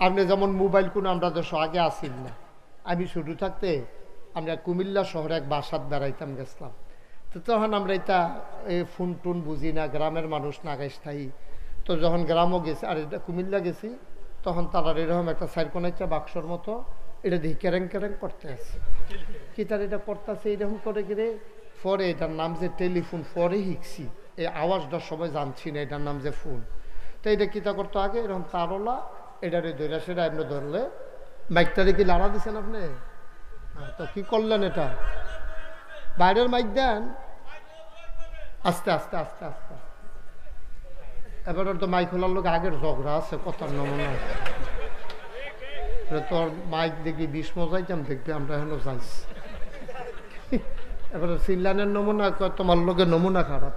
আপনি যেমন মোবাইল কোন আমরা দেশ আগে আসিল না। আমি শুরু থাকতে আমরা কুমিল্লা শহরে এক বাসাত বেড়াইতাম গেছিলাম। তো তখন আমরা এটা ফোন টোন বুঝি না, গ্রামের মানুষ নাগাই স্থায়ী। তো যখন গ্রামও গেছি আর এটা কুমিল্লা গেছি, তখন তারা এরকম একটা সাইরকোনাইচা বাক্সর মতো এটা দিয়ে ক্যারেং ক্যারেং করতে আছে। কি তার এটা করতেছে এরকম করে গিয়ে পরে এটার নাম যে টেলিফোন, পরে শিখছি এই আওয়াজটার সবাই জানছি না এটার নাম যে ফোন। তো এটা কিতা করতো আগে এরকম তারলা এটারে ধৈরা সেটা আপনি ধরলে মাইকটারে কি লাড়া দিচ্ছেন আপনি? তো কি করলেন এটা? বাইরের মাইক দেন আস্তে আস্তে আস্তে আস্তে। এবার তো মাইক খোলার লোক আগের ঝগড়া আছে কথার নমুনা। তোর মাইক দেখবি 20 মজাইতাম দেখবি আমরা এখনো যাইছি। এবার সিল্লানের নমুনা তোমার লোকের নমুনা খারাপ।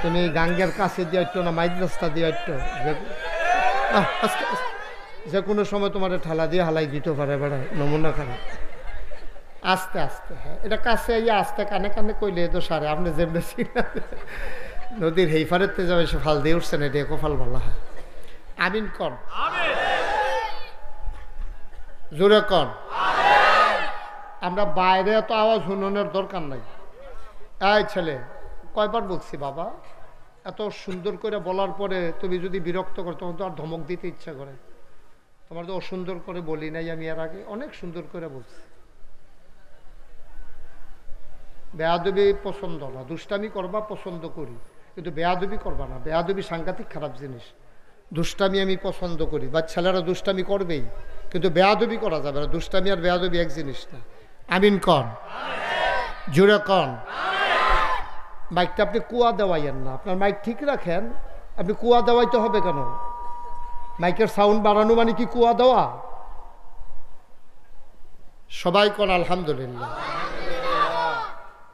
তুমি গাঙ্গের কাছে দিয়ে আইতো না মাইক রাস্তা দিয়ে আইতো, যে কোনো সময় তোমার ঠেলা দিয়ে হালাই দিতে পারে। বেড়া নমুনা খারাপ। আস্তে আস্তে, হ্যাঁ এটা কাছে ইয়ে আস্তে কানে কানে কইলে তো সারে। আপনি যেমনি নদীর হেইফারেতে যাবে সে ফাল দিয়ে উঠছেন, এটা কোফাল বলা হয়। আমিন কন, জোরে কন। আমরা বাইরে এত আওয়াজ শুনানোর দরকার নাই। এই ছেলে কয়বার বলছি বাবা, এত সুন্দর করে বলার পরে তুমি যদি বিরক্ত করো তখন তো আর ধমক দিতে ইচ্ছা করে। তোমার তো অসুন্দর করে বলি নাই আমি এর আগে, অনেক সুন্দর করে বলছি। বেয়াদবি পছন্দ না, দুষ্টামি করবা পছন্দ করি, কিন্তু বেয়াদবি করবা না। বেয়াদবি সাংঘাতিক খারাপ জিনিস। দুষ্টামি আমি পছন্দ করি, বা ছেলেরা দুষ্টামি করবেই, কিন্তু বেয়াদবি করা যাবে না। দুষ্টামি আর বেয়াদবি এক জিনিস না। আমিন কন, জোরে কন। মাইকটা আপনি কুয়া দেওয়াইয়েন না, আপনার মাইক ঠিক রাখেন। আপনি কুয়া দেওয়াইতে হবে কেন? মাইকের সাউন্ড বাড়ানো মানে কি কুয়া দেওয়া? সবাই কন আলহামদুলিল্লাহ।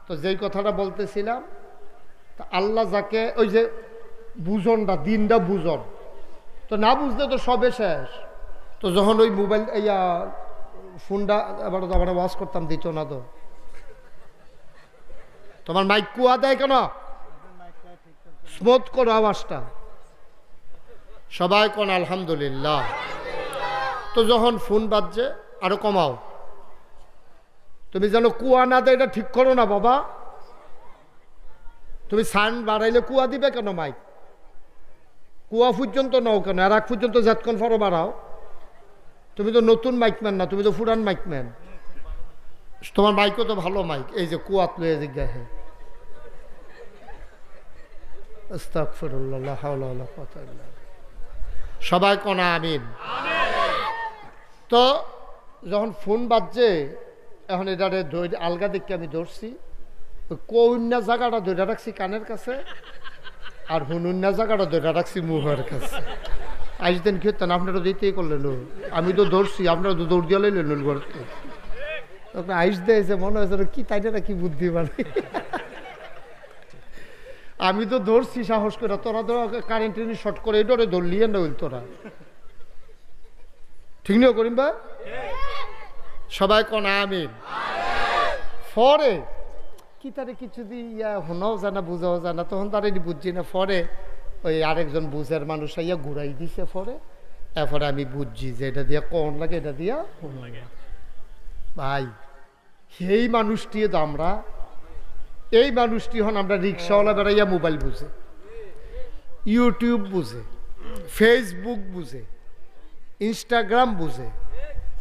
তো যেই কথাটা বলতেছিলাম, তা আল্লাহ যাকে ওই যে বুঝনটা দিনটা বুঝন, তো না বুঝলে তো সবে শেষ। তো যখন ওই মোবাইল ফোনটা আবার ওয়াশ করতাম, দিত না তো। তোমার মাইক কুয়া দেয় কেন? স্মুথ করো আওয়াজটা। সবাই কোন আলহামদুলিল্লাহ। তো যখন ফোন বাজছে আরো কমাও। তুমি যেন কুয়া না দেয় এটা ঠিক করো না বাবা। তুমি সাউন্ড বাড়াইলে কুয়া দিবে কেন? মাইক কুয়া পর্যন্ত নাও কেন? আর এক পর্যন্ত যেতক্ষণ ফরো বাড়াও। তুমি তো নতুন মাইকম্যান না, তুমি তো পুরান মাইকম্যান। তোমার মাইকও তো ভালো মাইক, এই যে কুয়াত লয়ে জিজ্ঞা। হ্যাঁ আস্তাগফিরুল্লাহ, হাওলা ওয়ালা কুওয়াতা ইল্লা বিল্লাহ। সবাই কোন আমিন। তো যখন ফোন বাজছে, এখন এটারে আলগা দেখে আমি ধরছি, ওই কন্যা জায়গাটা ধরে রাখছি কানের কাছে, আর হুনুন্যা জায়গাটা ধরে রাখছি মুখের কাছে। আইস দেন কি হতেন, আপনারা দিতেই করলেন। আমি তো ধরছি, আপনারা তো দৌড় দিয়ে লইলেন ঘরতে। আইস দিয়েছে মনে হয়েছে কি তাই না, কি বুদ্ধি মানে। আমি তো ধরছি সাহস করে, তোরা তো কারেন্ট শর্ট করে ডরে ধরলিয়ে না হইল তোরা। ঠিক নিও করিম বা সবাই কোন আমিন। পরে কি তারে কিছু দিয়ে শোনাও জানা বুঝাও জানা, তখন তার বুঝছি না। পরে ওই আরেকজন বুঝের মানুষ আইয়া ঘুরাই দিছে। পরে এরপরে আমি বুঝছি যে এটা দিয়া কোন লাগে, এটা দিয়া ভাই। সেই মানুষটি তো আমরা, এই মানুষটি হন আমরা রিক্সাওয়ালা বেড়াইয়া মোবাইল বুঝে, ইউটিউব বুঝে, ফেসবুক বুঝে, ইনস্টাগ্রাম বুঝে,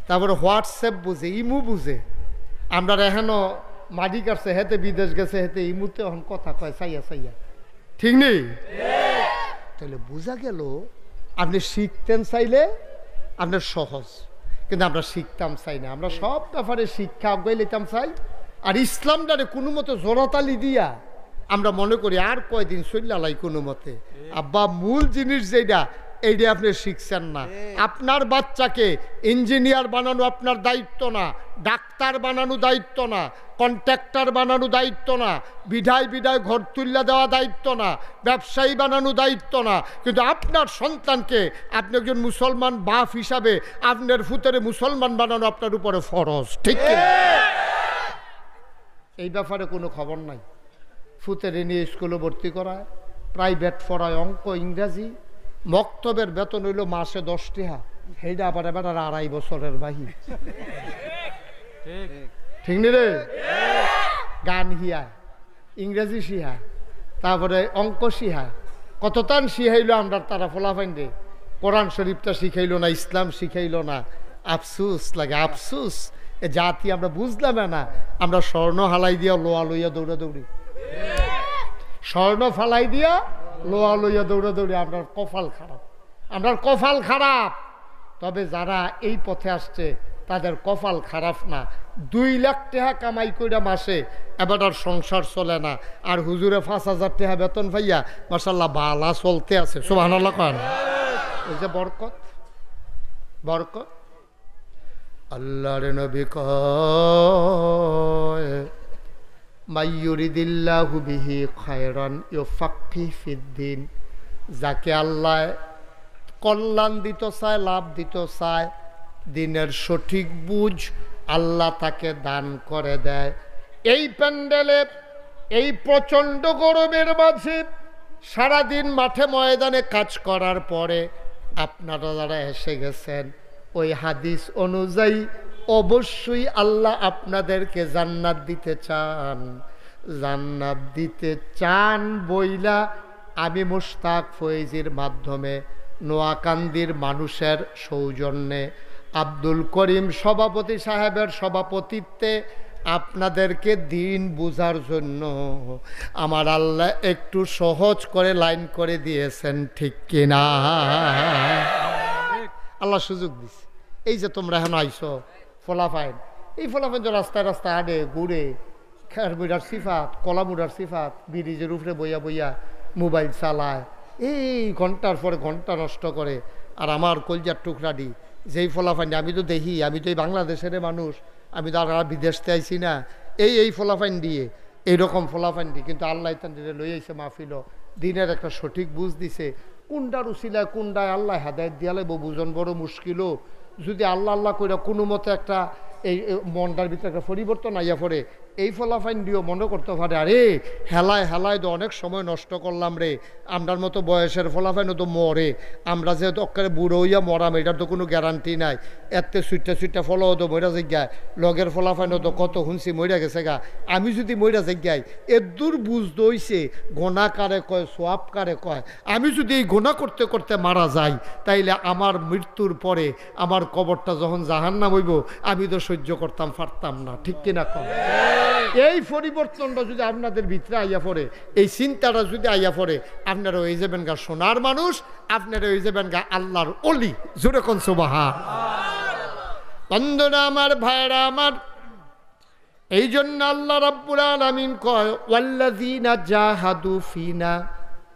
তারপরে হোয়াটসঅ্যাপ বুঝে, ইমু বুঝে। আমরা এখনো মাটি কাটছে, হেতে বিদেশ গেছে, হেতে ইমুতে এখন কথা কয় চাইয়া চাইয়া। ঠিক নেই? তাহলে বোঝা গেল আপনি শিখতেন চাইলে আপনার সহজ, কিন্তু আমরা শিখতাম চাই না। আমরা সব ব্যাপারে শিক্ষা আগে নিতাম চাই, আর ইসলামটারে কোনো মতো জোরাতালি দিয়া আমরা মনে করি আর কয়দিন চল্লালাই কোনো মতে। আব্বা মূল জিনিস যেটা, এইটা আপনি শিখছেন না। আপনার বাচ্চাকে ইঞ্জিনিয়ার বানানো আপনার দায়িত্ব না, ডাক্তার বানানো দায়িত্ব না, কন্ট্রাক্টর বানানো দায়িত্ব না, বিধায় বিধায় ঘর তুল্লা দেওয়া দায়িত্ব না, ব্যবসায়ী বানানো দায়িত্ব না, কিন্তু আপনার সন্তানকে আপনি একজন মুসলমান বাপ হিসাবে আপনার ফুতেরে মুসলমান বানানো আপনার উপরে ফরজ। ঠিক কি? এই ব্যাপারে কোনো খবর নাই। ফুতেরে নিয়ে স্কুলে ভর্তি করায়, প্রাইভেট পড়ায়, অঙ্ক ইংরাজি, মক্তবের বেতন হইল মাসে 10 টাকা। সেইটা আবার এবার আর 2.5 বছরের বাহি ঠিক নি রে গান হিয়া ইংরেজি শিহা তারপরে অঙ্ক শিহা কত তান শিখাইলো আমরা তারা ফলাফাইন রে কোরআন শরীফটা শিখাইলো না ইসলাম শিখাইলো না আফসুস লাগে আফসুস এ জাতি আমরা বুঝলাম না আমরা স্বর্ণ হালাই দিয়া লোয়া লইয়া দৌড়াদৌড়ি স্বর্ণ ফালাই দিয়া লোয়া লইয়া দৌড়াদৌড়ি আপনার কপাল খারাপ আপনার কপাল খারাপ তবে যারা এই পথে আসছে তাদের কপাল খারাপ না 2 লাখ টাকা কামাই কইরা মাসে এবার আর সংসার চলে না আর হুজুরে 5,000 টাকা বেতন পাইয়া মাশাআল্লাহ বালা চলতে আছে সুবহানাল্লাহ কোন এই যে বরকত বরকত আল্লাহর নবী কয় মাইয়ুরিদিল্লাহু বিহি খায়রান ইউফাক্কিহ ফিদ্দিন যাকে আল্লাহ কল্যাণ দিতে চায় লাভ দিতে চায় দিনের সঠিক বুঝ আল্লাহ তাকে দান করে দেয় এই প্যান্ডেলে এই প্রচণ্ড গরমের মাঝে সারাদিন মাঠে ময়দানে কাজ করার পরে আপনারা যারা এসে গেছেন ওই হাদিস অনুযায়ী অবশ্যই আল্লাহ আপনাদেরকে জান্নাত দিতে চান জান্নাত দিতে চান বইলা আমি মুশতাক ফয়েজির মাধ্যমে নোয়াকান্দির মানুষের সৌজন্যে আব্দুল করিম সভাপতি সাহেবের সভাপতিত্বে আপনাদেরকে দিন বুঝার জন্য আমার আল্লাহ একটু সহজ করে লাইন করে দিয়েছেন ঠিক কিনা আল্লাহ সুযোগ দিছে এই যে তোমরা এখন আইছো ফলাফাইন এই ফলাফাইন যে রাস্তায় রাস্তায় আডে ঘুরে খেরমুড়ার সিফাত কলামুড়ার সিফাত ব্রিজের উপরে বইয়া বইয়া মোবাইল চালায় এই ঘন্টার পরে ঘন্টা নষ্ট করে আর আমার কলজার টুকরাডি যেই ফলাফাইন আমি তো দেখি আমি তো এই বাংলাদেশের মানুষ আমি তো আর বিদেশতে আইছি না এই ফলাফাইন দিয়ে এইরকম ফলাফাইন দিয়ে কিন্তু আল্লাহ তাদের লই আইছে মাহফিল দিনের একটা সঠিক বুঝ দিছে কোনটার উসিলায় কোনটায় আল্লাহ হেদায়েত দিয়ালে বুঝন বড় মুশকিলও যদি আল্লাহ আল্লাহ কইরা কোনো মতে একটা এই মনটার ভিতরে একটা পরিবর্তন আইয়া পড়ে এই ফলাফাইন দিয়েও মনে করতে পারে আরে হেলায় হেলায় তো অনেক সময় নষ্ট করলাম রে আমরার মতো বয়সের ফলাফাইনও তো মরে আমরা যেহেতু অক্কারে বুড়ো হইয়া মরাম এটার তো কোনো গ্যারান্টি নাই এতে সুইটটা ফলাও তো মইরা জায়গায় লগের ফলাফাইনও তো কত শুনছি মইরা গেছে গা আমি যদি মইরা জায়গায় এদূর বুঝতে হইছে গোনা কারে কয় সোয়াব কারে কয় আমি যদি এই গোনা করতে করতে মারা যাই তাইলে আমার মৃত্যুর পরে আমার কবরটা যখন জাহান্নাম হইব আমি তো সহ্য করতাম পারতাম না ঠিক কিনা কম এই পরিবর্তনটা যদি আপনাদের ভিতরে আইয়া পড়ে এই চিন্তাটা যদি আইয়া পড়ে আপনারা হয়ে যাবেন গা সোনার মানুষ আপনারা হয়ে যাবেন গা আল্লাহর অলি জোরে কোন সুবহান বন্ধুরা আমার ভাইরা আমার এই জন্য আল্লাহ রাব্বুল আলামিন কয় ওয়াল্লাযীনা জাহাদু ফিনা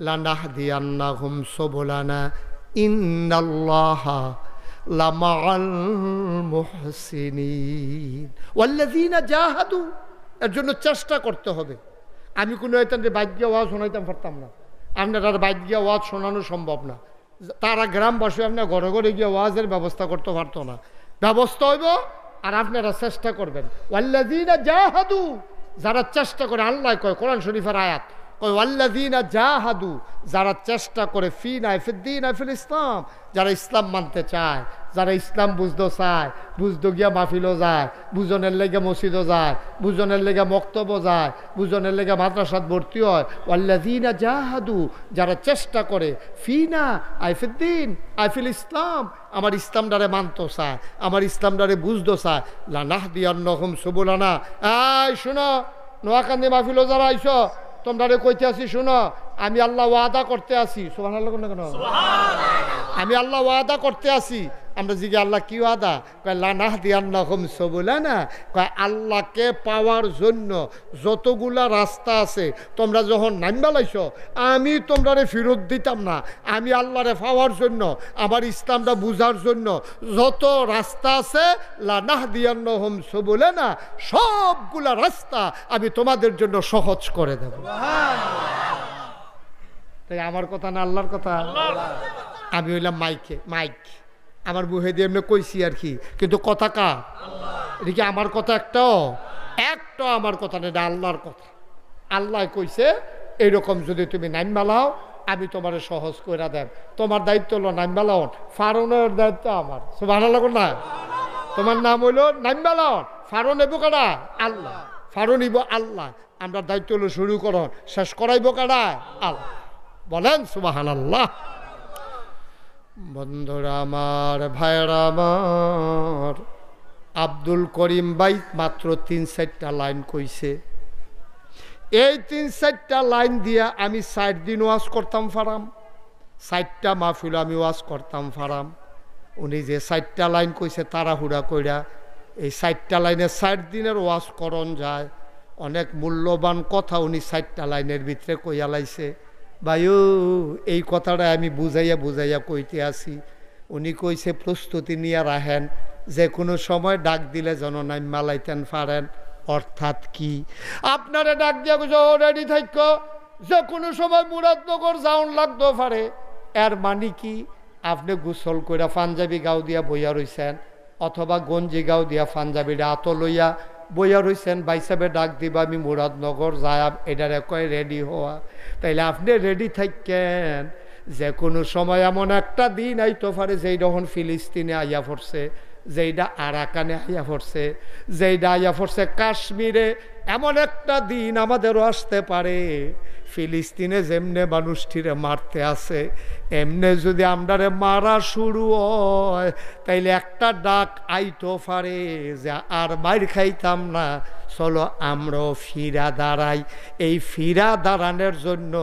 লানাহদিয়ান্নাহুম সুবুলানা ইন্নাল্লাহা লামাআল মুহসিনিন ওয়াল্লাযীনা জাহাদু এর জন্য চেষ্টা করতে হবে আমি কোনো এতানরে বাইক গিয়ে ওয়াজ শোনাইতাম পারতাম না আপনার আর বাইক গিয়ে ওয়াজ শোনানো সম্ভব না তারা গ্রামবাসী আপনার ঘরে ঘরে গিয়ে ওয়াজের ব্যবস্থা করতে পারতো না ব্যবস্থা হইব আর আপনারা চেষ্টা করবেন ওয়াল্লাযীনা জাহাদু যারা চেষ্টা করে আল্লাহ কয় কোরআন শরীফের আয়াত কয় ওয়াল্লাযীনা জাহাদু যারা চেষ্টা করে ফিনা ফিদ্দিন ফিল ইসলাম যারা ইসলাম মানতে চায় যারা ইসলাম বুঝতে চায় বুঝতে গিয়া মাহফিলও যায় বুঝনের লেগে মসজিদও যায় বুঝনের লেগে মক্তব্য যায় বুঝনের লেগে মাদ্রাসাত ভর্তি হয় ওয়াল্লাযীনা জাহাদু যারা চেষ্টা করে ফিনা ফিদ্দিন ফিল ইসলাম আমার ইসলামটারে মানতে চায় আমার ইসলামটারে বুঝতে চায় লানাহদিয়ান্নাহুম সুবুলানা এই শোনো নোয়াকান্দি মাহফিলও যারা আইছো তোমরা কইতে আছি শোনো আমি আল্লাহ ওয়াদা করতে আছি সুবহানাল্লাহ কেন আমি আল্লাহ ওয়াদা করতে আছি আমরা জিজ্ঞাসা আল্লাহ কি ওয়াদা কয় লানাহদিয়ান্নাহুম সুবুলানা কয় আল্লাহকে পাওয়ার জন্য যতগুলা রাস্তা আছে তোমরা যখন নামবা লাইছো আমি তোমরারে ফেরত দিতাম না আমি আল্লাহরে পাওয়ার জন্য আমার ইসলামটা বুঝার জন্য যত রাস্তা আছে লানাহদিয়ান্নাহুম সুবুলানা সবগুলা রাস্তা আমি তোমাদের জন্য সহজ করে দেব তাই আমার কথা না আল্লাহর কথা আমি হইলাম মাইক আমার বুহে দিয়ে এমনি কইছি আর কি কিন্তু কথা কা এটা কি আমার কথা একটাও আমার কথা না এটা আল্লাহর কথা আল্লাহ কইছে এইরকম যদি তুমি নাইম মালাও আমি তোমার সহজ করে দেন। তোমার দায়িত্ব হলো নাইম্বালাওন, ফারনের দায়িত্ব আমার। সুবহানাল্লাহ না? তোমার নাম হইল নাইম্বালাওন, ফারন এবো কারা? আল্লাহ। ফারন ইব আল্লাহ। আমরা দায়িত্ব হলো শুরু করো, শেষ করাইব কারা? আল্লাহ। বলেন সুবহানাল্লাহ। বন্ধুরা আমার, ভাইরা আমার, আব্দুল করিম ভাই মাত্র 3-4টা লাইন কইছে। এই 3-4টা লাইন দিয়া আমি 4 দিন ওয়াজ করতাম ফারাম, 4টা মাহফিল আমি ওয়াজ করতাম ফারাম। উনি যে 4টা লাইন কইছে তাড়াহুড়া কইরা, এই 4টা লাইনে 4 দিনের ওয়াজ করণ যায়। অনেক মূল্যবান কথা উনি 4টা লাইনের ভিতরে কইয়া লাইছে। ভাইও এই কথাটা আমি বুঝাইয়া কইতে আসি। উনি কইছে প্রস্তুতি নিয়ে রাখেন, যে কোনো সময় ডাক দিলে যেন নাইম্মা লাইতেন পারেন। অর্থাৎ কি? আপনারা ডাক দিয়া রেডি থাকো, যে কোনো সময় মুরাদনগর যাওন লাগতে পারে। এর মানে কি? আপনি গোসল কইরা পাঞ্জাবি গাও দিয়া বইয়া রইছেন, অথবা গঞ্জি গাও দিয়া পাঞ্জাবিটা আত লইয়া বইয়া রইছেন, বাইসাবে ডাক দিবা আমি মুরাদনগর যাই, এটারে কয় রেডি হওয়া। তাইলে আপনি রেডি থাকেন, যে কোনো সময় এমন একটা দিন আইতে পারে যেই যখন ফিলিস্তিনে আইয়া পড়ছে, যেইটা আরাকানে আইয়া পড়ছে, যেইটা আইয়া পড়ছে কাশ্মীরে। এমন একটা দিন আমাদেরও আসতে পারে, ফিলিস্তিনে যেমনে মানুষটিরে মারতে আছে, এমনে যদি আমরারে মারা শুরু হয়, তাইলে একটা ডাক আইতো পারে যে আর মার খাইতাম না, চলো আমরাও ফিরা দাঁড়াই। এই ফিরা দাঁড়ানোর জন্য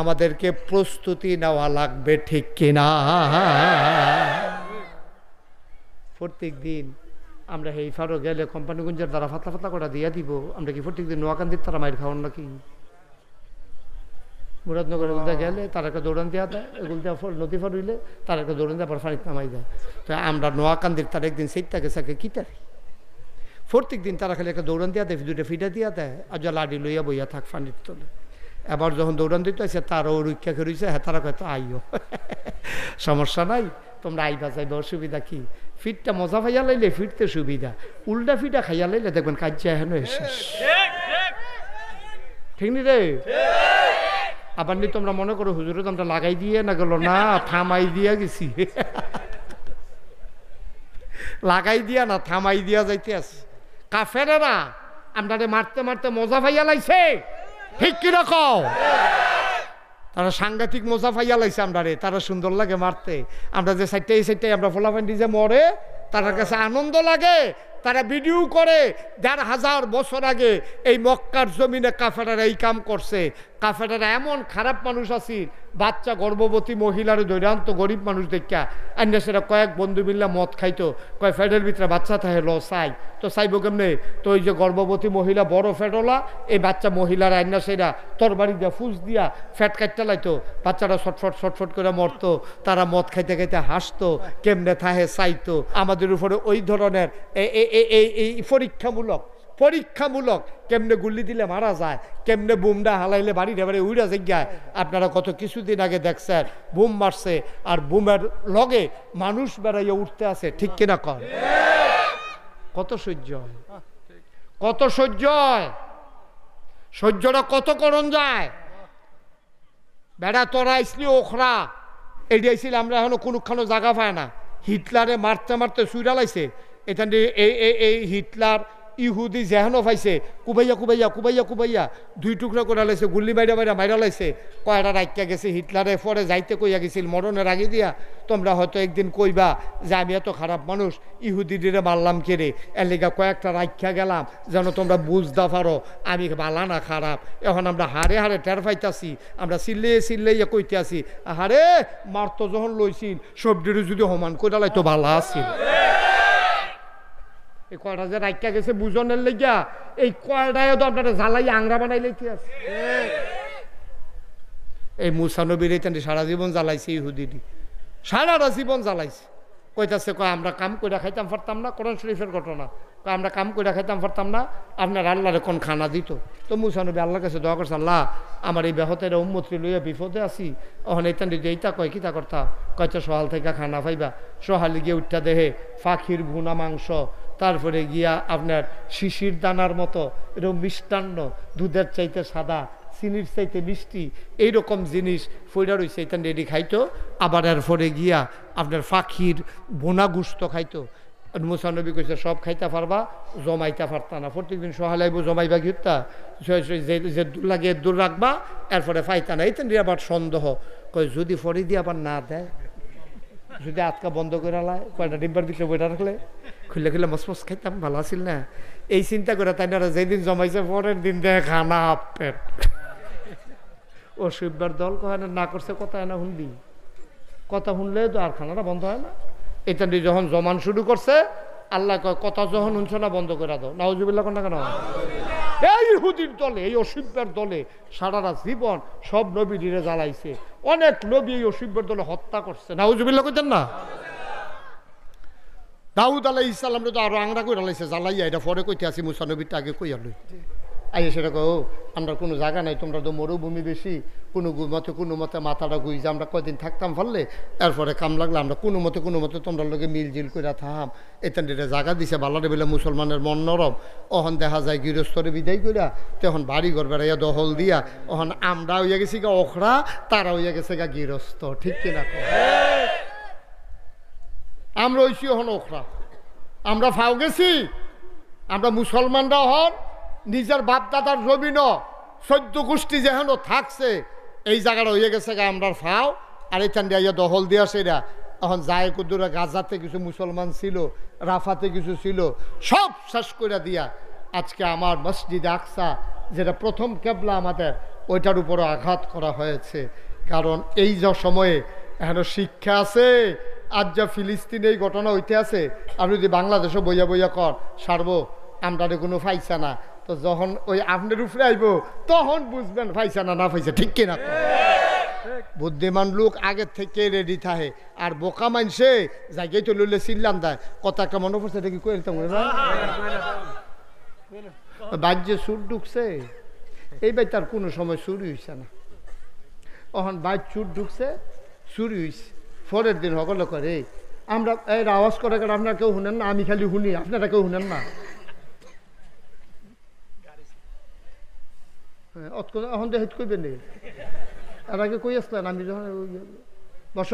আমাদেরকে প্রস্তুতি নেওয়া লাগবে, ঠিক কিনা? প্রত্যেক দিন আমরা এই ফারো গেলে কোম্পানিগঞ্জের দ্বারা ফাতলা করে দিয়া দিব। আমরা কি প্রত্যেক দিন নোয়াকান্দির তারা মাইর খাওয়ান নাকি? মুরাদনগর এগুলো গেলে তার একটা দৌড়ান দেওয়া দেয়, এগুলো দেওয়া নদী ফার হইলে তার একটা দৌড়ান দেওয়া, আবার ফানিতে নামাই দেয়। তো আমরা নোয়াকান্দির তার একদিন সেইটাকে সাকে কিতারি প্রত্যেক দিন তারা খালি একটা দৌড়ান দেওয়া দেয়, 2টা ফিটা দিয়া দেয়, আর যা লাডি লইয়া বইয়া থাক ফানির তোলে। এবার যখন দৌড়ান দিতে আসে তারও রক্ষা করেছে, হ্যাঁ তারা হয়তো আইও, সমস্যা নাই, তোমরা আইবা যাইবা, অসুবিধা কি? ফিটটা মজা খাইয়া লাইলে ফিরতে সুবিধা, উল্টা ফিটা খাইয়া লাইলে দেখবেন কাজ এখনো শেষ। ঠিক নি রে? আবার নি তোমরা মনে করো হুজুরে তোমরা লাগাই দিয়ে না গেল, না থামাই দিয়া গেছি, লাগাই দিয়া না থামাই দিয়া যাইতে আছে। কাফেরেরা আমরা মারতে মারতে মজা পাইয়া লাইছে, ঠিক কিরকম? তারা সাংঘাতিক মজা পাইয়া লাইছে আমরা রে, তারা সুন্দর লাগে মারতে। আমরা যে সাইডটাই এই সাইডটাই আমরা ফোলাফান্ডি যে মরে, তার কাছে আনন্দ লাগে, তারা ভিডিও করে। ১,৫০০ বছর আগে এই মক্কার জমিনে কাফেরেরা এই কাম করছে। কাফেরেরা এমন খারাপ মানুষ আছিল, বাচ্চা গর্ভবতী মহিলার দৈরান্ত গরিব মানুষ দেখা আন্যা সেটা কয়েক বন্ধু মিল্লা মদ খাইতো, কয় ফেডের ভিতরে বাচ্চা থাকে ল চাই, তো চাইব কেমনে? তো ওই যে গর্ভবতী মহিলা বড় ফেডলা, এই বাচ্চা মহিলার আন্যা সেটা তরবারি দিয়া ফুস দিয়া ফ্যাট কাটতে লাইতো, বাচ্চারা ছটফট করে মরতো। তারা মদ খাইতে খাইতে হাসতো, কেমনে থাহে চাইতো। আমাদের উপরে ওই ধরনের এই পরীক্ষামূলক কেমনে গুল্লি দিলে মারা যায়, কেমনে বুমটা হালাইলে বাড়ি বাড়ি উড়া যায়। আপনারা কত কিছুদিন আগে দেখছেন বুম মারছে, আর বুমের লগে মানুষ বেড়াইয়া উঠতে আছে, ঠিক কিনা কর? কত সহ্য হয়, কত সহ্য হয়, সহ্যটা কত করণ যায়। বেড়া তোরা আইসলি ওখরা এটি আইসিল, আমরা এখনো কোনোখানো জায়গা পায় না। হিটলারে মারতে মারতে সুইরা লাইছে, এখান এই হিটলার ইহুদি যেহেনো পাইছে কুবাইয়া 2 টুকরা করে লাইছে, গুল্লি মাইরা লাইছে। কয়টা রাখিয়া গেছে হিটলারে, পরে যাইতে কইয়া গেছিল মরণের আগে দিয়া, তোমরা হয়তো একদিন কইবা যে আমি এত খারাপ মানুষ, ইহুদিরে মারলাম কেড়ে, এর লেগা কয়েকটা রাখিয়া গেলাম যেন তোমরা বুঝতে পারো আমি বালা না খারাপ। এখন আমরা হারে হারে টের পাইতাছি, আমরা চিল্লাইয়া কইতে আছি, হারে মারতো যখন লইছিল সবজিরে যদি সমান কইরা লাইতো ভালো আছিল। এই কয়টা যে রাখিয়া গেছে বুঝনের লেগা, এই কয়টায় তো আপনারা জ্বালাই আংরা বানাই লাইতে আছে। এই মুসা নবীর সারা জীবন জ্বালাইছে, ইহুদিটি সারাটা জীবন জ্বালাইছে। কইতাছে কয় আমরা কাম কইরা খাইতাম পারতাম না, কোরআন শরীফের ঘটনা, কয় আমরা কাম কইরা খাইতাম পারতাম না, আপনার আল্লাহরে কোন খানা দিত। তো মুসা নবী আল্লাহর কাছে দোয়া করছে, আল্লাহ আমার এই ব্যাহতের উম্মতকে লইয়া বিপদে আছি, ওখানে এইটা কয় কিতা করতা, কয়টা সহাল থেকে খানা পাইবা। সহালে গিয়ে উঠা দেহে পাখির ভুনা মাংস, তারপরে গিয়া আপনার শিশির দানার মতো এরকম মিষ্টান্ন, দুধের চাইতে সাদা, চিনির চাইতে মিষ্টি এইরকম জিনিস ফইরা রয়েছে এটা রেডি খাইতো। আবার এরপরে গিয়া আপনার পাখির বোনা গুস্ত খাইতো। মুসা নবী কইছে সব খাইতে পারবা, জমাইতে পারতা না। প্রত্যেকদিন সহালাইব জমাইবা গিতা যে দূর লাগে দূর রাখবা, এরপরে পাইতা না। এইতেন আবার সন্দেহ কয় যদি ফরি দিয়ে আবার না দেয়, যদি আটকা বন্ধ করে লায় কয়টা ডিব্বার ভিতরে বইটা রাখলে খুললে খুললে মসমস খাইতাম, ভালো আছিল না। এই চিন্তা করে তাই না যেদিন জমাইছে পরের দিন দেয় খানা পেট। ও শিববার দল কয় না করছে কথা না শুনবি, কথা শুনলে তো আর খানাটা বন্ধ হয় না। এটা যখন জমান শুরু করছে আল্লাহ কয় কথা যখন শুনছো না বন্ধ করে দাও। নাউজুবিল্লাহ কোন না কেন? এই ইহুদির দলে, এই অসিব্যের দলে সারাটা জীবন সব নবীরে জ্বালাইছে। অনেক নবী এই অসিব্যের দলে হত্যা করছে। নাউজুবিল্লাহ কইতেন না? দাউদ আলাইহিস সালাম তো আরো আংরা করে লাইছে জ্বালাইয়া। এটা পরে কইতে আসি, মুসা নবীরটা আগে কইয়া লই। আইয়া সেটা কো আমরা কোনো জায়গা নাই, তোমরা তো মরুভূমি বেশি, কোনো মতে মাথাটা গুইছে আমরা কয়দিন থাকতাম পারলে, এরপরে কাম লাগলে আমরা কোনো মতে তোমরা লোকে মিলজিল করে থাম। এতেন জায়গা দিছে বালারে বেলা মুসলমানের মন নরম। অহন দেখা যায় গৃহস্থরে বিদায় করিয়া তখন বাড়ি ঘর বেড়াইয়া দহল দিয়া অহন আমরা হইয়া গেছি গা অখরা, তারা হইয়া গেছে গা গৃহস্থ। ঠিক কিনা? আমরা হইছি হন অখরা, আমরা ফাও গেছি। আমরা মুসলমানরা হন নিজের বাপদাদার জমিন 14 গোষ্ঠী যেহেন থাকছে এই জায়গাটা হয়ে গেছে গা আমরা ফাও। আর এই চান্ডিয়া দহল দিয়া সেরা এখন যায় কুদুরা গাজাতে কিছু মুসলমান ছিল, রাফাতে কিছু ছিল, সব শেষ করে দিয়া আজকে আমার মসজিদে আকসা যেটা প্রথম কেবলা আমাদের, ওইটার উপরও আঘাত করা হয়েছে। কারণ এই যে সময়ে এখন শিক্ষা আছে, আজ যা ফিলিস্তিনে এই ঘটনা হইতে আছে, আর যদি বাংলাদেশও বইয়া বইয়া কর সারব আমরা কোনো ফাইসা না, তো যখন ওই আপনার উপরে আইব তখন বুঝবেন ফাইসা না না ফাইসা। ঠিক কিনা? বুদ্ধিমান লোক আগের থেকে রেডি থাকে, আর বোকা মানছে জায়গায় তো লইলে চিল্লান দেয়। কথা একটা মনে পড়ছে, এটা কি করে বাজ্যে সুর ঢুকছে, এই বাই তার কোনো সময় চুরি হইছে না। তখন বাইক চুর ঢুকছে, চুরি হইছে। পরের দিন সকলে করে আমরা এর আওয়াজ করে আপনারা কেউ শুনেন না, আমি খালি শুনি, আপনারা কেউ শুনেন না। এখন তো হেট করবেন এর আগে কই আসলেন? আমি যখন বস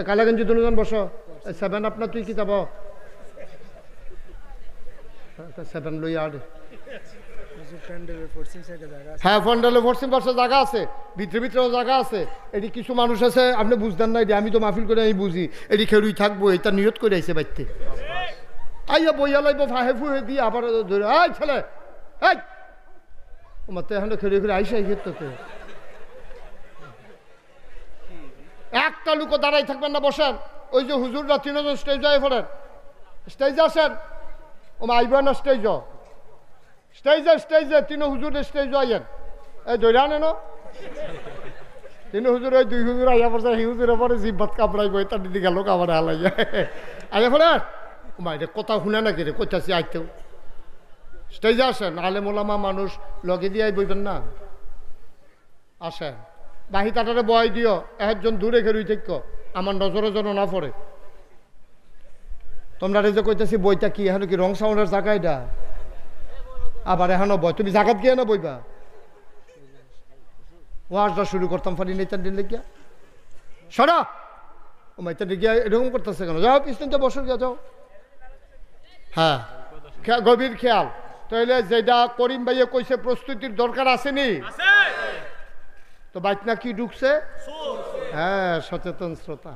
কালাগঞ্জি দুজন বস 7 আপনার তুই কি যাব 7 লই আর হ্যাঁ ফন্ডালে পশ্চিম পাশে জায়গা আছে, ভিতরে ভিতরেও জায়গা আছে। এটি কিছু মানুষ আছে আপনি বুঝতেন না, এটি আমি তো মাহফিল করে আমি বুঝি। এটি খেলুই থাকবো, এটা নিয়ত করে আইসে বাইতে আইয়া বইয়া লাইব ফাহে ফুহে দিয়ে আবার ধরে এই ছেলে এই আমার তো এখানে খেলে খেলে আইসে তোকে একটা লোকও দাঁড়াই থাকবেন না, বসেন। ওই যে হুজুররা 3 জন স্টেজে আয় পড়েন, স্টেজে আসেন। ও আইব না স্টেজে 3 হুজুর স্টেজে আইয়েন। এই ধরে আনেন 3 হুজুর, ওই 2 হুজুর আইয়া পড়ছে, সেই হুজুরের পরে জিব্বাত কাপড়াইব, তার দিদি গেল কাপড় হালাইয়া আইয়া পড়ে। ও মা এটা কথা শুনে নাকি রে, কোথাছি আইতেও স্টেজে আসেন। আলেম ওলামা মানুষ লগে দিয়ে বইবেন না, আসেন। বাহি তাটারে বয় দিও, একজন দূরে খেরুই থাক, আমার নজরে যেন না পড়ে। তোমরা যে কইতেছি বইটা কি এখন কি রং সাউন্ডের জায়গা? এটা আবার এখনো বই, তুমি জায়গাত গিয়ে না বইবা। ওয়াজটা শুরু করতাম ফারি নেই তার দিলে গিয়া সরা ও মাইতা গিয়া এরকম করতেছে কেন? যাও পিছনটা বসে গিয়া যাও। হ্যাঁ গভীর খেয়াল। তাহলে যেটা করিম ভাইয়া কইছে প্রস্তুতির দরকার আসেনি তো বাইতনা কি ঢুকছে? হ্যাঁ সচেতন শ্রোতা।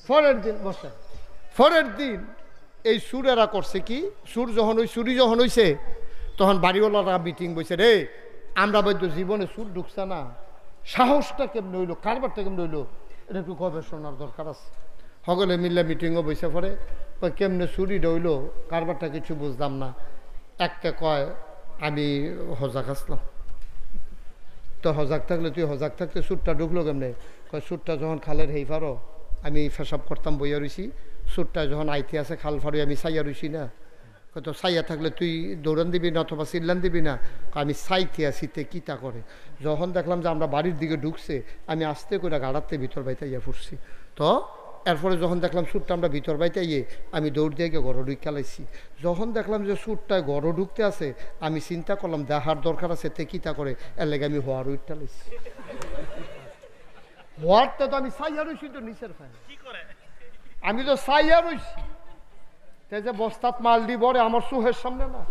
পরের দিন বসে, পরের দিন এই সুরেরা করছে কি, সুর যখন ওই সুরি যখন হইছে তখন বাড়িওয়ালারা মিটিং বইছে, রে আমরা বৈধ জীবনে সুর ঢুকছে না, সাহসটা কেমন হইলো, কারবারটা কেমন হইলো, এটা একটু গবেষণার দরকার আছে। সকলে মিললে মিটিংও বইসে পড়ে, কেমনে চুরি রইল কারবারটা কিছু বুঝলাম না। একটা কয় আমি হজাক আসলাম, তো হজাক থাকলে তুই হজাক থাকতে সুরটা ঢুকলো কেমনে? কয় সুরটা যখন খালের হেই ফারো আমি ফেসাব করতাম বইয়া রইছি, সুরটা যখন আইতে আছে খাল ফারো আমি সাইয়া রইছি না। তো সাইয়া থাকলে তুই দৌড়ান দিবি না অথবা চিল্লান দিবি না? আমি সাইতে আসিতে কিতা করে। যখন দেখলাম যে আমরা বাড়ির দিকে ঢুকছে আমি আস্তে করে গাড়াতে ভিতর বাইতে ইয়া ফুটছি, তো এরপরে যখন দেখলাম সুরটা আমরা ভিতর বাইতে ইয়ে আমি দৌড় দিয়ে গিয়ে গড় ঢুক খেলাইছি। যখন দেখলাম যে সুরটায় গড় ঢুকতে আছে আমি চিন্তা করলাম দেখার দরকার আছে তে কিতা করে, এর লেগে আমি হওয়ার উইট ঠেলাইছি। হওয়ারটা তো আমি সাইয়া রইছি তো নিচের ফাইন, আমি তো সাইয়া রইছি, তাই যে বস্তাত মাল দি বরে আমার চোখের সামনে না,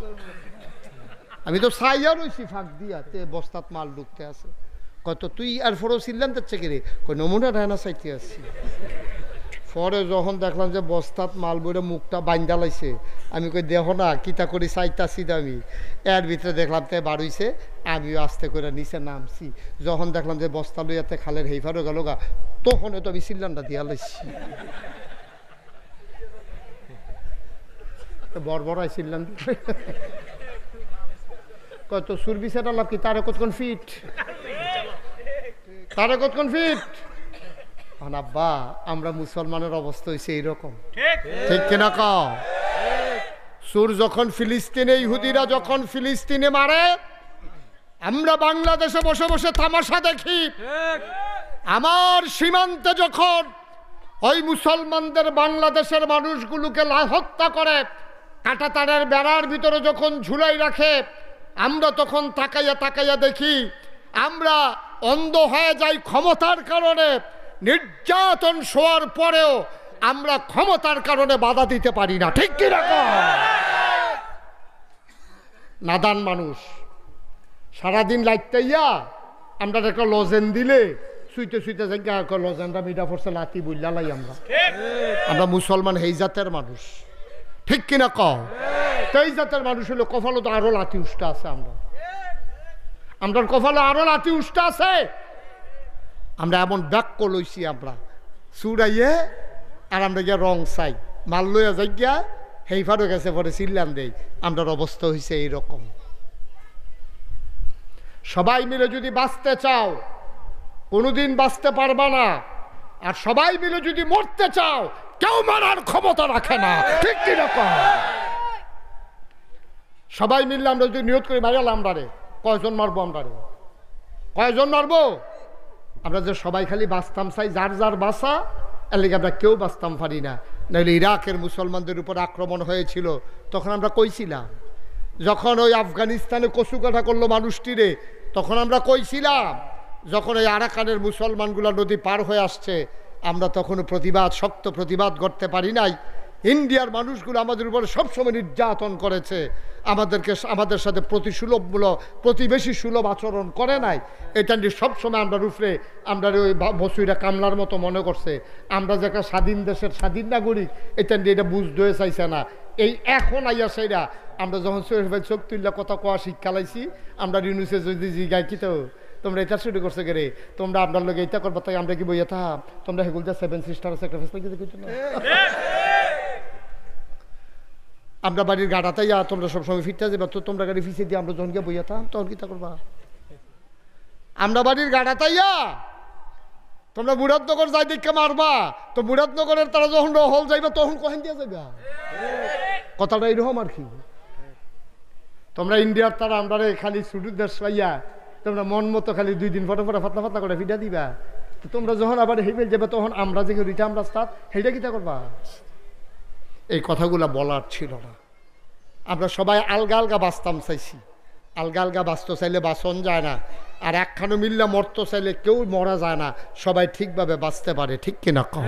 আমি তো সাইয়া রইছি ফাঁক দিয়া, তে বস্তাত মাল ঢুকতে আছে। কত তুই আর ফোরও ছিলেন যাচ্ছে কি রে, কই নমুনা রায়না চাইতে আসছি। পরে যখন দেখলাম যে বস্তাত মাল বইরে মুখটা বাইন্দা লাইছে, আমি কই দেহ না কিতা করি চাইতাছি আমি, এর ভিতরে দেখলাম তে বাড়ইছে, আমিও আস্তে করে নিচে নামছি। যখন দেখলাম যে বস্তা লইয়াতে খালের হেইফারও গেল গা, তখন তো আমি সিল্লানটা দিয়া লাইছি, বড় আইছিলাম। কত সুরবি সেটা লাভ কি, তারে কতক্ষণ ফিট, তারে কতক্ষণ ফিট। আব্বা আমরা মুসলমানের অবস্থা হয়েছে এইরকম, ঠিক কিনা কও? সুর যখন ফিলিস্তিনে, ইহুদিরা যখন ফিলিস্তিনে মারে, আমরা বাংলাদেশে বসে বসে তামাশা দেখি। আমার সীমান্তে যখন ওই মুসলমানদের বাংলাদেশের মানুষগুলোকে হত্যা করে, কাঁটাতারের বেড়ার ভিতরে যখন ঝুলাই রাখে, আমরা তখন তাকাইয়া তাকাইয়া দেখি, আমরা অন্ধ হয়ে যাই ক্ষমতার কারণে। নির্যাতন শোয়ার পরেও আমরা ক্ষমতার কারণে বাধা দিতে পারি না, ঠিক কি রকম? নাদান মানুষ সারাদিন লাইটাইয়া আমরা একটা লজেন দিলে শুইতে শুইতে জায়গা লজেনটা মিডা ফোরসে লাতি বুঝলা লাই। আমরা মুসলমান এই জাতের মানুষ, ঠিক কিনা কও? এই জাতের মানুষ হলো কপালে তো আরো লাতি উষ্টা আছে, আমরা কপালে আরো লাতি উষ্টা আছে। আমরা এমন বাক্য লইছি, আমরা চুরাইয়ে আর আমরা গিয়া রং চাই মাল লইয়া যাই গিয়া হেইফারও গেছে পরে চিল্লান দেই। আমরার অবস্থা হয়েছে এইরকম। সবাই মিলে যদি বাঁচতে চাও কোনোদিন বাঁচতে পারবা না, আর সবাই মিলে যদি মরতে চাও কেউ মারার ক্ষমতা রাখে না, ঠিক কিরকম? সবাই মিললে আমরা যদি নিয়ত করি মারালাম রে, কয়জন মারবো আমরা রে, কয়জন মারবো? আমরা যে সবাই খালি বাঁচতাম চাই, যার যার বাঁচা, এর লিগে আমরা কেউ বাঁচতাম পারি না। নাহলে ইরাকের মুসলমানদের উপর আক্রমণ হয়েছিল, তখন আমরা কইছিলাম, যখন ওই আফগানিস্তানে কচুকাটা করলো মানুষটিরে, তখন আমরা কইছিলাম, যখন ওই আরাকানের মুসলমানগুলো নদী পার হয়ে আসছে, আমরা তখনও প্রতিবাদ, শক্ত প্রতিবাদ করতে পারি নাই। ইন্ডিয়ার মানুষগুলো আমাদের উপরে সবসময় নির্যাতন করেছে, আমাদের সাথে প্রতিবেশী সুলভ আচরণ করে নাই। এটা নিয়ে সবসময় আমরা রূপরে আমরা ওই বসুইরা কামলার মতো মনে করছে, আমরা যে একটা স্বাধীন দেশের স্বাধীন নাগরিক, এটা নিয়ে এটা বুঝতে হয়ে চাইছে না। এই এখন আইয়া সেইরা আমরা যখন চোখ তুল্লা কথা কোয়া শিক্ষা লাইছি, আমরা রিনুসে যদি জিগাই কি তো তোমরা এটা শুরু করছে গে, তোমরা আপনার লোক এটা করবো, তাই আমরা কি বইয়া থাম, তোমরা হেগুল যা 7 সিস্টার স্যাক্রিফাইস করতে না। আমরা বাড়ির গাড়াতেই তোমরা সবসময় ফিরতে যাবে, তো তোমরা গাড়ি ফিসে দিয়ে আমরা যখন গিয়ে বইয়া থাম তখন কি তা করবা? আমরা বাড়ির গাড়াতাইয়া তোমরা মুরাদনগর যাই দেখে মারবা, তো মুরাদনগরের তারা যখন রহল যাইবা তখন কহেন দিয়ে যাইবা। কথাটা এইরকম আর কি। তোমরা ইন্ডিয়ার তারা আমরা খালি ছুটির দেশ পাইয়া তোমরা মন মতো খালি 2 দিন ফটো ফাতলা ফাতলা করে ফিটা দিবা, তো তোমরা যখন আবার হেবেল যাবে তখন আমরা যে রিটা আমরা স্টার্ট সেইটা কিতা করবা? এই কথাগুলা বলার ছিল না। আমরা সবাই আলগা আলগা বাঁচতাম চাইছি, আলগা আলগা বাঁচতে চাইলে বাঁচন যায় না, আর একখানো মিললে মরতে চাইলে কেউ মরা যায় না, সবাই ঠিকভাবে বাঁচতে পারে, ঠিক কিনা কম?